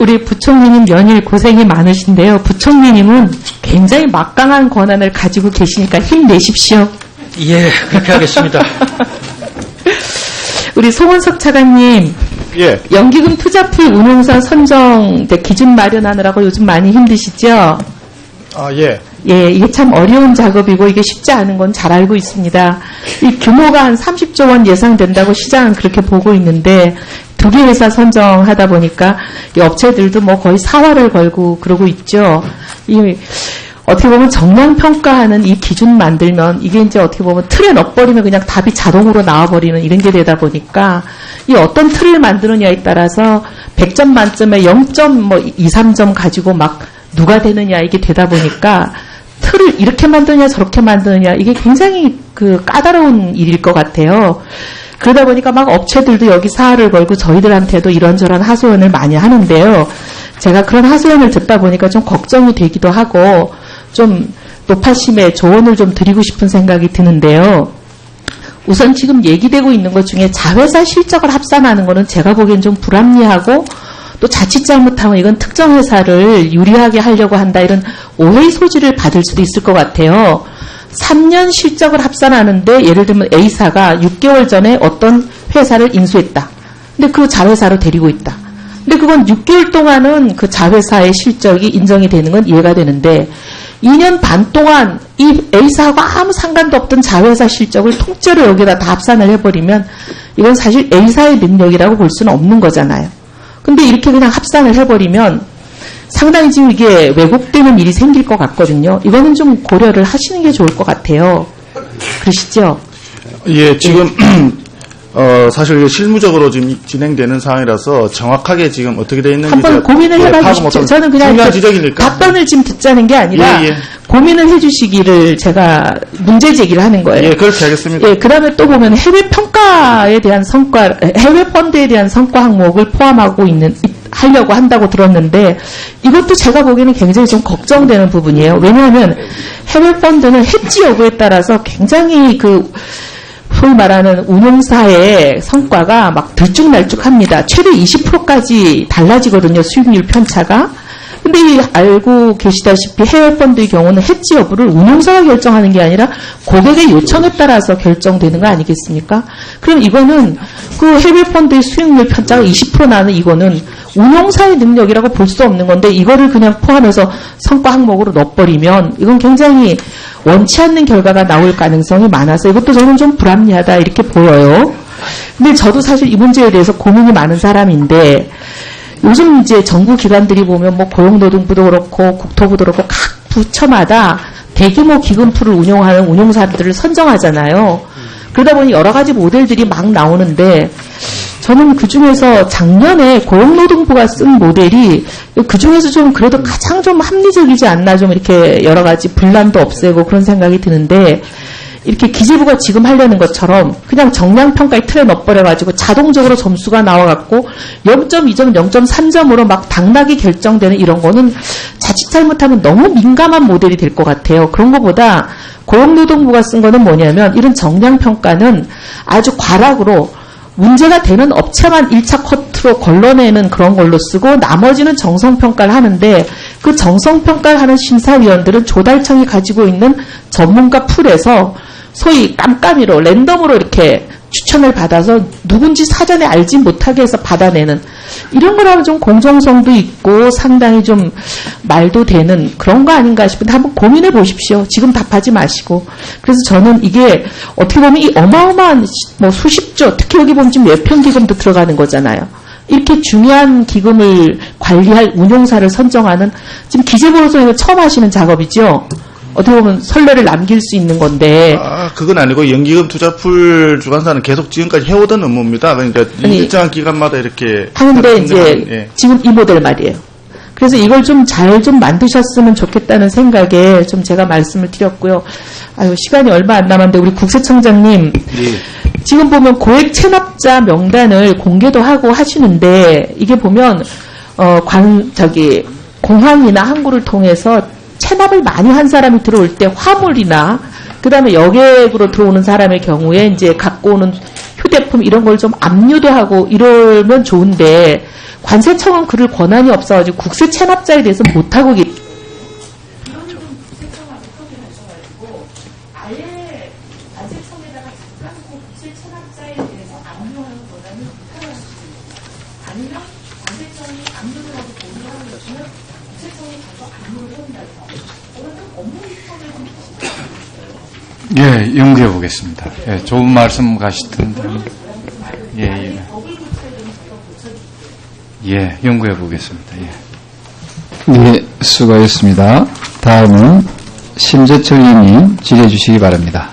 우리 부총리님 연일 고생이 많으신데요. 부총리님은 굉장히 막강한 권한을 가지고 계시니까 힘내십시오. 예, 그렇게 하겠습니다. 우리 송원석 차관님, 예. 연기금 투자풀 운용사 선정 기준 마련하느라고 요즘 많이 힘드시죠? 예. 예, 이게 참 어려운 작업이고 이게 쉽지 않은 건 잘 알고 있습니다. 이 규모가 한 30조 원 예상된다고 시장은 그렇게 보고 있는데 두 개 회사 선정하다 보니까 이 업체들도 뭐 거의 사활을 걸고 그러고 있죠. 이 어떻게 보면 정량평가하는 이 기준 만들면 이게 이제 어떻게 보면 틀에 넣어버리면 그냥 답이 자동으로 나와버리는 이런 게 되다 보니까 이 어떤 틀을 만드느냐에 따라서 100점 만점에 0.2, 3점 가지고 막 누가 되느냐 이게 되다 보니까 틀을 이렇게 만드느냐 저렇게 만드느냐 이게 굉장히 그 까다로운 일일 것 같아요. 그러다 보니까 막 업체들도 여기 사활을 걸고 저희들한테도 이런저런 하소연을 많이 하는데요. 제가 그런 하소연을 듣다 보니까 좀 걱정이 되기도 하고 좀 노파심에 조언을 좀 드리고 싶은 생각이 드는데요. 우선 지금 얘기되고 있는 것 중에 자회사 실적을 합산하는 거는 제가 보기엔 좀 불합리하고 또 자칫 잘못하면 이건 특정 회사를 유리하게 하려고 한다 이런 오해의 소지를 받을 수도 있을 것 같아요. 3년 실적을 합산하는데 예를 들면 A사가 6개월 전에 어떤 회사를 인수했다. 근데 그 자회사로 데리고 있다. 근데 그건 6개월 동안은 그 자회사의 실적이 인정이 되는 건 이해가 되는데 2년 반 동안 이 A사하고 아무 상관도 없던 자회사 실적을 통째로 여기다 다 합산을 해버리면 이건 사실 A사의 능력이라고 볼 수는 없는 거잖아요. 근데 이렇게 그냥 합산을 해버리면 상당히 지금 이게 왜곡되는 일이 생길 것 같거든요. 이거는 좀 고려를 하시는 게 좋을 것 같아요. 그러시죠? 예, 지금 사실 실무적으로 지금 진행되는 상황이라서 정확하게 지금 어떻게 되어 있는지 한번 고민을 해봐 주십시오. 저는 그냥 답변을 지금 듣자는 게 아니라 고민을 해주시기를 제가 문제 제기를 하는 거예요. 예, 그렇게 하겠습니다. 예, 그다음에 또 보면 해외 평가에 대한 성과, 해외 펀드에 대한 성과 항목을 포함하고 하려고 한다고 들었는데 이것도 제가 보기에는 굉장히 좀 걱정되는 부분이에요. 왜냐하면 해외 펀드는 해지 여부에 따라서 굉장히 소위 말하는 운용사의 성과가 막 들쭉날쭉합니다. 최대 20%까지 달라지거든요. 수익률 편차가. 근데 알고 계시다시피 해외 펀드의 경우는 해지 여부를 운용사가 결정하는 게 아니라 고객의 요청에 따라서 결정되는 거 아니겠습니까? 그럼 이거는 그 해외 펀드의 수익률 편차가 20% 나는 이거는 운용사의 능력이라고 볼 수 없는 건데 이거를 그냥 포함해서 성과 항목으로 넣어버리면 이건 굉장히 원치 않는 결과가 나올 가능성이 많아서 이것도 저는 좀 불합리하다 이렇게 보여요. 근데 저도 사실 이 문제에 대해서 고민이 많은 사람인데 요즘 이제 정부 기관들이 보면 뭐 고용노동부도 그렇고 국토부도 그렇고 각 부처마다 대규모 기금풀을 운용하는 운용사들을 선정하잖아요. 그러다 보니 여러 가지 모델들이 막 나오는데 저는 그중에서 작년에 고용노동부가 쓴 모델이 그중에서 좀 그래도 가장 좀 합리적이지 않나 좀 이렇게 여러 가지 분란도 없애고 그런 생각이 드는데 이렇게 기재부가 지금 하려는 것처럼 그냥 정량평가의 틀에 넣어버려가지고 자동적으로 점수가 나와갖고 0.2점, 0.3점으로 막 당락이 결정되는 이런 거는 자칫 잘못하면 너무 민감한 모델이 될 것 같아요. 그런 것보다 고용노동부가 쓴 거는 뭐냐면 이런 정량평가는 아주 과락으로 문제가 되는 업체만 1차 커트로 걸러내는 그런 걸로 쓰고 나머지는 정성평가를 하는데 그 정성평가를 하는 심사위원들은 조달청이 가지고 있는 전문가 풀에서 소위 깜깜이로 랜덤으로 이렇게 추천을 받아서 누군지 사전에 알지 못하게 해서 받아내는 이런 거라면 좀 공정성도 있고 상당히 좀 말도 되는 그런 거 아닌가 싶은데 한번 고민해 보십시오. 지금 답하지 마시고. 그래서 저는 이게 어떻게 보면 이 어마어마한 뭐 수십조, 특히 여기 보면 지금 외평기금도 들어가는 거잖아요. 이렇게 중요한 기금을 관리할 운용사를 선정하는 지금 기재부로서 처음 하시는 작업이죠. 어떻게 보면 선례를 남길 수 있는 건데. 그건 아니고 연기금 투자풀 주관사는 계속 지금까지 해오던 업무입니다. 그러니까 일정한 기간마다 이렇게 하는데 이제 지금 이 모델 말이에요. 그래서 이걸 좀 잘 좀 만드셨으면 좋겠다는 생각에 좀 제가 말씀을 드렸고요. 아유, 시간이 얼마 안 남았는데 우리 국세청장님 지금 보면 고액 체납자 명단을 공개도 하고 하시는데 이게 보면 공항이나 항구를 통해서 체납을 많이 한 사람이 들어올 때 화물이나 그다음에 여객으로 들어오는 사람의 경우에 이제 갖고 오는 의료대품 이런 걸 좀 압류도 하고 이러면 좋은데 관세청은 그럴 권한이 없어가지고 국세 체납자에 대해서 못하고 아예 관세청에다가 잠깐 국세 체납자에 대해서 압류하는 권한을 못하는 아니면 관세청이 압류를 하고 보류하는 것이면 국세청이 가서 압류를 한다서 그러면 업무 이권을 좀 예, 연구해 보겠습니다. 예, 좋은 말씀 가시던데. 예, 연구해 보겠습니다. 예. 네, 수고하셨습니다. 다음은 심재철 의원님 질의해 주시기 바랍니다.